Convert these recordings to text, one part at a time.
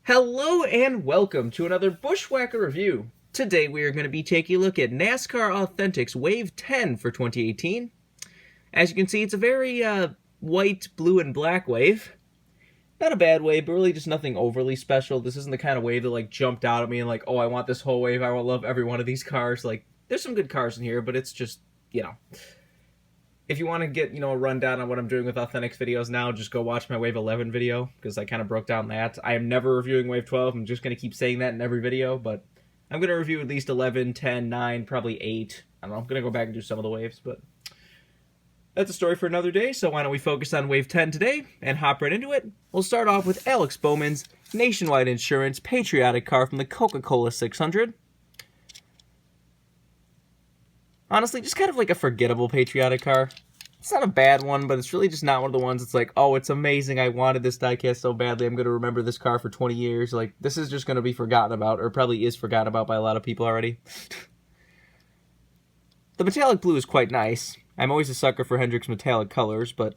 Hello and welcome to another Bushwhacker review. Today we are going to be taking a look at NASCAR Authentics Wave 10 for 2018. As you can see, it's a very white, blue, and black wave. Not a bad wave, but really just nothing overly special. This isn't the kind of wave that like jumped out at me and like, oh, I want this whole wave. I will love every one of these cars. Like, there's some good cars in here, but it's just, if you want to get, a rundown on what I'm doing with Authentics videos now, just go watch my Wave 11 video, because I kind of broke down that. I am never reviewing Wave 12. I'm just going to keep saying that in every video, but I'm going to review at least 11, 10, 9, probably 8. I don't know, I'm going to go back and do some of the waves, but that's a story for another day, so why don't we focus on Wave 10 today and hop right into it. We'll start off with Alex Bowman's Nationwide Insurance Patriotic car from the Coca-Cola 600. Honestly, just kind of like a forgettable patriotic car. It's not a bad one, but it's really just not one of the ones that's like, oh, it's amazing, I wanted this diecast so badly, I'm going to remember this car for 20 years. Like, this is just going to be forgotten about, or probably is forgotten about by a lot of people already. The metallic blue is quite nice. I'm always a sucker for Hendrick's metallic colors, but,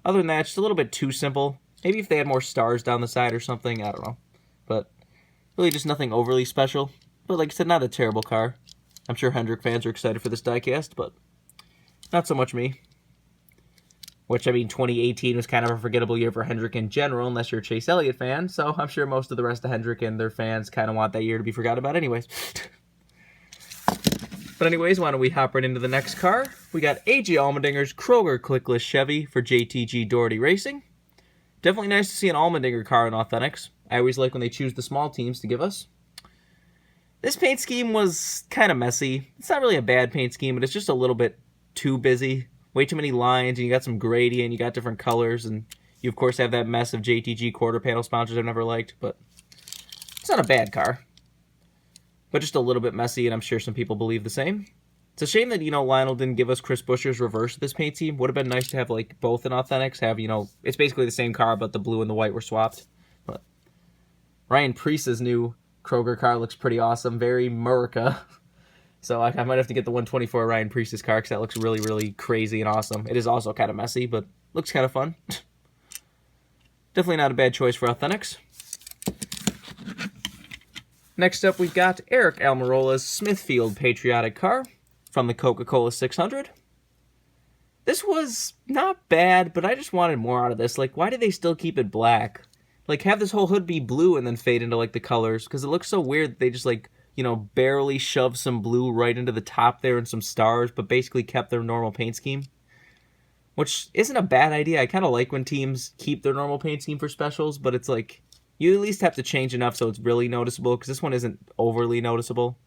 other than that, it's just a little bit too simple. Maybe if they had more stars down the side or something, I don't know. But really just nothing overly special. But like I said, not a terrible car. I'm sure Hendrick fans are excited for this diecast, but not so much me. Which, 2018 was kind of a forgettable year for Hendrick in general, unless you're a Chase Elliott fan, so I'm sure most of the rest of Hendrick and their fans kind of want that year to be forgot about anyways. But anyways, why don't we hop right into the next car? We got A.J. Allmendinger's Kroger Clickless Chevy for JTG Doherty Racing. Definitely nice to see an Allmendinger car in Authentics. I always like when they choose the small teams to give us. This paint scheme was kind of messy. It's not really a bad paint scheme, but it's just a little bit too busy. Way too many lines, and you got some gradient, you got different colors, and you of course have that mess of JTG quarter panel sponsors I've never liked, but it's not a bad car. But just a little bit messy, and I'm sure some people believe the same. It's a shame that, Lionel didn't give us Chris Buescher's reverse of this paint scheme. Would have been nice to have, like, both in Authentics. Have, it's basically the same car, but the blue and the white were swapped. But Ryan Preece's new Kroger car looks pretty awesome. Very America. So I might have to get the 124 Ryan Preece's car, because that looks really, really crazy and awesome. It is also kind of messy, but looks kind of fun. Definitely not a bad choice for Authentics. Next up, we've got Eric Almirola's Smithfield Patriotic car from the Coca-Cola 600. This was not bad, but I just wanted more out of this. Like, why do they still keep it black? Like, have this whole hood be blue and then fade into, like, the colors, because it looks so weird that they just, like, barely shoved some blue right into the top there and some stars, but basically kept their normal paint scheme. Which isn't a bad idea. I kind of like when teams keep their normal paint scheme for specials, but it's like, you at least have to change enough so it's really noticeable, because this one isn't overly noticeable.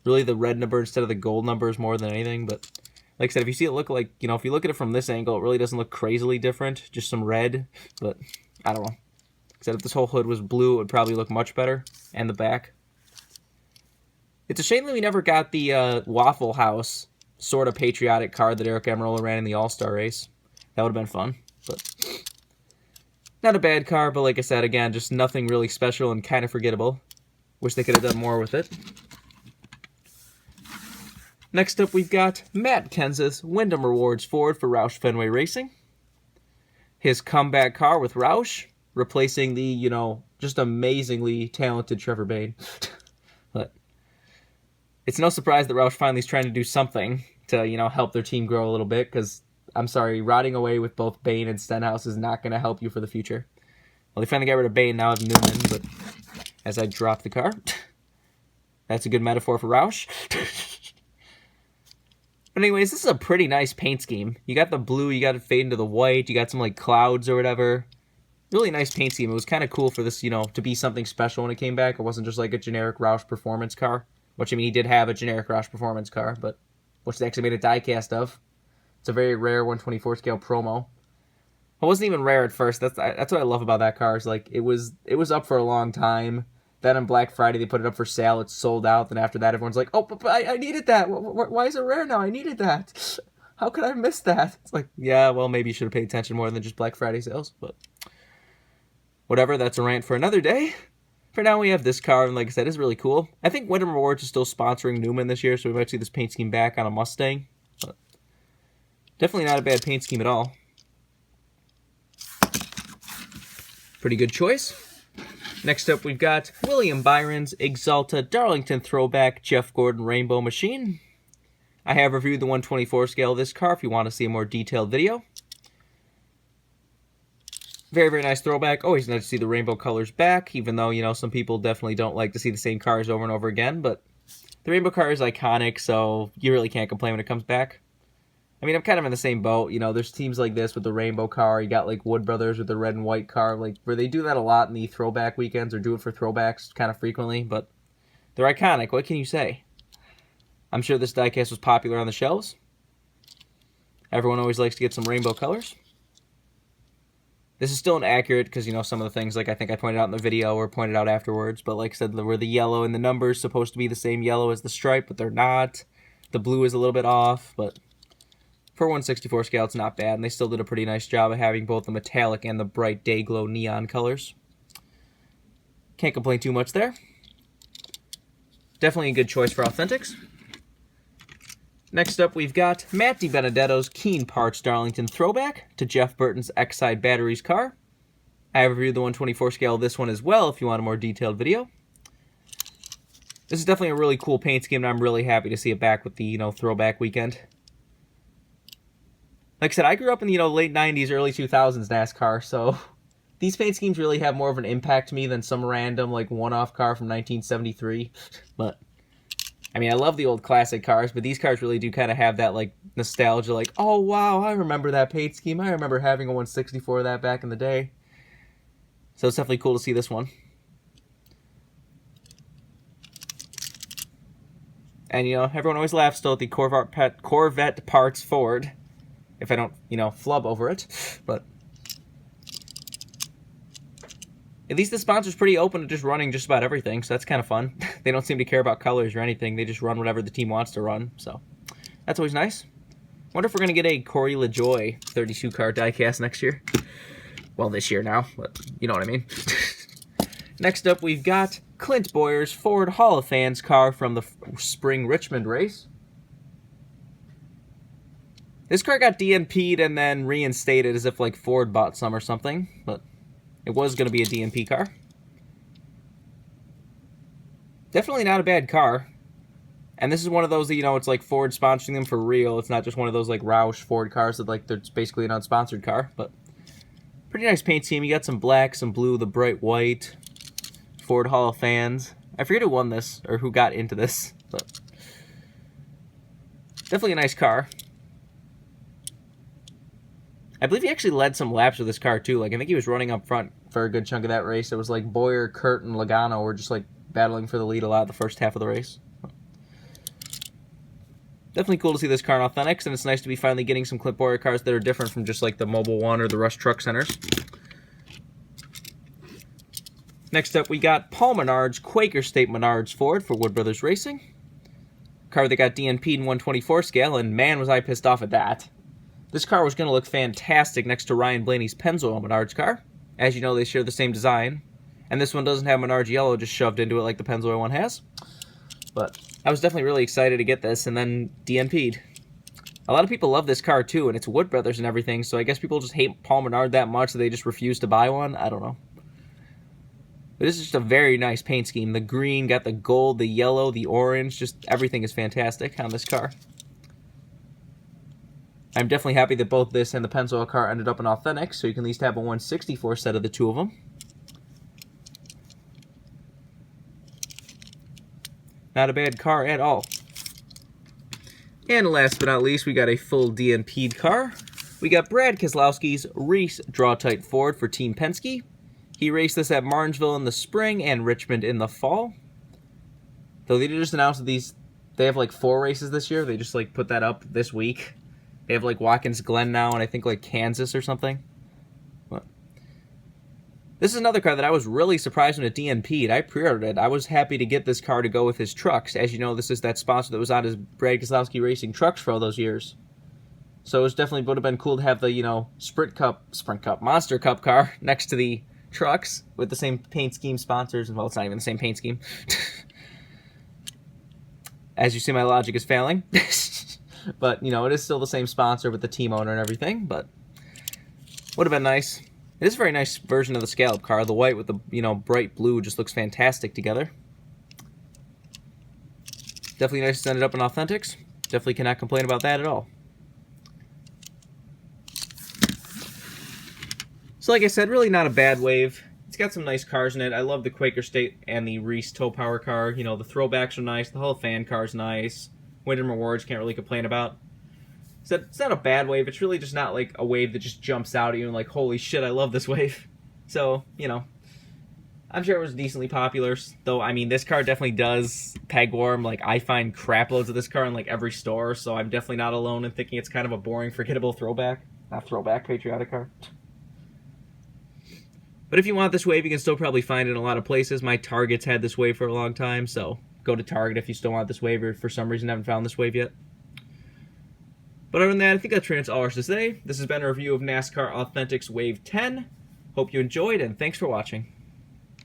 Really the red number instead of the gold numbers more than anything, but like I said, if you see it look like, if you look at it from this angle, it really doesn't look crazily different, just some red, but I don't know. Like I said, if this whole hood was blue, it would probably look much better, and the back. It's a shame that we never got the Waffle House sort of patriotic car that Eric Almirola ran in the All-Star race. That would have been fun, but not a bad car, but like I said, again, just nothing really special and kind of forgettable. Wish they could have done more with it. Next up, we've got Matt Kenseth's Wyndham Rewards Ford for Roush Fenway Racing. His comeback car with Roush, replacing the, just amazingly talented Trevor Bayne. But it's no surprise that Roush finally is trying to do something to, help their team grow a little bit, because I'm sorry, rotting away with both Bayne and Stenhouse is not going to help you for the future. Well, they finally got rid of Bayne, now I have Newman, but as I drop the car, that's a good metaphor for Roush. But anyways, this is a pretty nice paint scheme. You got the blue, you got it fade into the white, you got some like clouds or whatever. Really nice paint scheme. It was kind of cool for this, to be something special when it came back. It wasn't just like a generic Roush performance car. Which, he did have a generic Roush performance car, but which they actually made a diecast of. It's a very rare 124 scale promo. It wasn't even rare at first. That's what I love about that car. Is like it was up for a long time. Then on Black Friday they put it up for sale. It's sold out. Then after that everyone's like, oh, but I needed that. Why is it rare now? I needed that. How could I miss that? It's like, yeah, well, maybe you should have paid attention more than just Black Friday sales. But whatever. That's a rant for another day. For now, we have this car, and like I said, it's really cool. I think Wyndham Rewards is still sponsoring Newman this year, so we might see this paint scheme back on a Mustang. But definitely not a bad paint scheme at all. Pretty good choice. Next up, we've got William Byron's Exalta Darlington Throwback Jeff Gordon Rainbow Machine. I have reviewed the 124 scale of this car if you want to see a more detailed video. Very, very nice throwback. Always nice to see the rainbow colors back, even though, you know, some people definitely don't like to see the same cars over and over again, but the rainbow car is iconic, so you really can't complain when it comes back. I mean, I'm kind of in the same boat. You know, there's teams like this with the rainbow car. You got, like, Wood Brothers with the red and white car, like, where they do that a lot in the throwback weekends or do it for throwbacks kind of frequently, but they're iconic. What can you say? I'm sure this diecast was popular on the shelves. Everyone always likes to get some rainbow colors. This is still inaccurate because, you know, some of the things, like I think I pointed out in the video or pointed out afterwards, but like I said, where the yellow and the numbers supposed to be the same yellow as the stripe, but they're not. The blue is a little bit off, but for 1/64 scale, it's not bad, and they still did a pretty nice job of having both the metallic and the bright day glow neon colors. Can't complain too much there. Definitely a good choice for Authentics. Next up, we've got Matt DiBenedetto's Keen Parts Darlington Throwback to Jeff Burton's X-Side Batteries car. I have reviewed the 124 scale of this one as well if you want a more detailed video. This is definitely a really cool paint scheme, and I'm really happy to see it back with the, you know, throwback weekend. Like I said, I grew up in the, you know, late 90s, early 2000s NASCAR, so these paint schemes really have more of an impact to me than some random, like, one-off car from 1973. But, I mean, I love the old classic cars, but these cars really do kind of have that, like, nostalgia, like, oh, wow, I remember that paint scheme. I remember having a 164 of that back in the day. So it's definitely cool to see this one. And, you know, everyone always laughs still at the Corvette parts Ford. If I don't, you know, flub over it. But at least the sponsor's pretty open to just running just about everything, so that's kind of fun. They don't seem to care about colors or anything. They just run whatever the team wants to run, so that's always nice. Wonder if we're going to get a Corey LaJoie 32-car diecast next year. Well, this year now, but you know what I mean. Next up, we've got Clint Bowyer's Ford Hall of Fans car from the spring Richmond race. This car got DNP'd and then reinstated as if, like, Ford bought some or something, but it was going to be a DNP car. Definitely not a bad car. And this is one of those that, you know, it's like Ford sponsoring them for real. It's not just one of those, like, Roush Ford cars that, like, they're basically an unsponsored car, but pretty nice paint scheme. You got some black, some blue, the bright white. Ford Hall of Fans. I forget who won this, or who got into this, but definitely a nice car. I believe he actually led some laps with this car, too. Like, I think he was running up front for a good chunk of that race. It was like Bowyer, Kurt, and Logano were just, like, battling for the lead a lot the first half of the race. Definitely cool to see this car in Authentics, and it's nice to be finally getting some Clint Bowyer cars that are different from just, like, the Mobil 1 or the Rush Truck Centers. Next up, we got Paul Menards Quaker State Menards Ford for Wood Brothers Racing. Car that got DNP'd in 124 scale, and man was I pissed off at that. This car was going to look fantastic next to Ryan Blaney's Pennzoil Menards car. As you know, they share the same design. And this one doesn't have Menards yellow just shoved into it like the Pennzoil one has. But I was definitely really excited to get this, and then DNP'd. A lot of people love this car, too, and it's Wood Brothers and everything, so I guess people just hate Paul Menard that much that they just refuse to buy one. I don't know. But this is just a very nice paint scheme. The green, got the gold, the yellow, the orange, just everything is fantastic on this car. I'm definitely happy that both this and the Pennzoil car ended up in Authentics, so you can at least have a 164 set of the two of them. Not a bad car at all. And last but not least, we got a full DNP'd car. We got Brad Keslowski's Reese Draw-Tight Ford for Team Penske. He raced this at Martinsville in the spring and Richmond in the fall. Though they just announced that they have like 4 races this year. They just like put that up this week. They have like Watkins Glen now and I think like Kansas or something. But this is another car that I was really surprised when it DNP'd. I pre-ordered it. I was happy to get this car to go with his trucks. As you know, this is that sponsor that was on his Brad Keselowski Racing trucks for all those years. So it definitely would have been cool to have the, you know, Monster Cup car next to the trucks with the same paint scheme sponsors. Well, it's not even the same paint scheme. As you see, my logic is failing. But, you know, it is still the same sponsor with the team owner and everything. But would have been nice. It is a very nice version of the scallop car. The white with the, bright blue just looks fantastic together. Definitely nice to send it up in Authentics. Definitely cannot complain about that at all. So like I said, really not a bad wave. It's got some nice cars in it. I love the Quaker State and the Reese Tow Power car. The throwbacks are nice. The Hall of Fan car is nice. Wyndham Rewards, can't really complain about. So it's not a bad wave. It's really just not like a wave that just jumps out at you and like, holy shit, I love this wave. So, I'm sure it was decently popular. Though, I mean, this car definitely does peg warm. Like, I find crap loads of this car in like every store. So I'm definitely not alone in thinking it's kind of a boring, forgettable throwback. Not throwback, patriotic car. But if you want this wave, you can still probably find it in a lot of places. My Target's had this wave for a long time. So go to Target if you still want this wave or for some reason haven't found this wave yet. But other than that, I think that's pretty much all ours today. This has been a review of NASCAR Authentics Wave 10. Hope you enjoyed, and thanks for watching.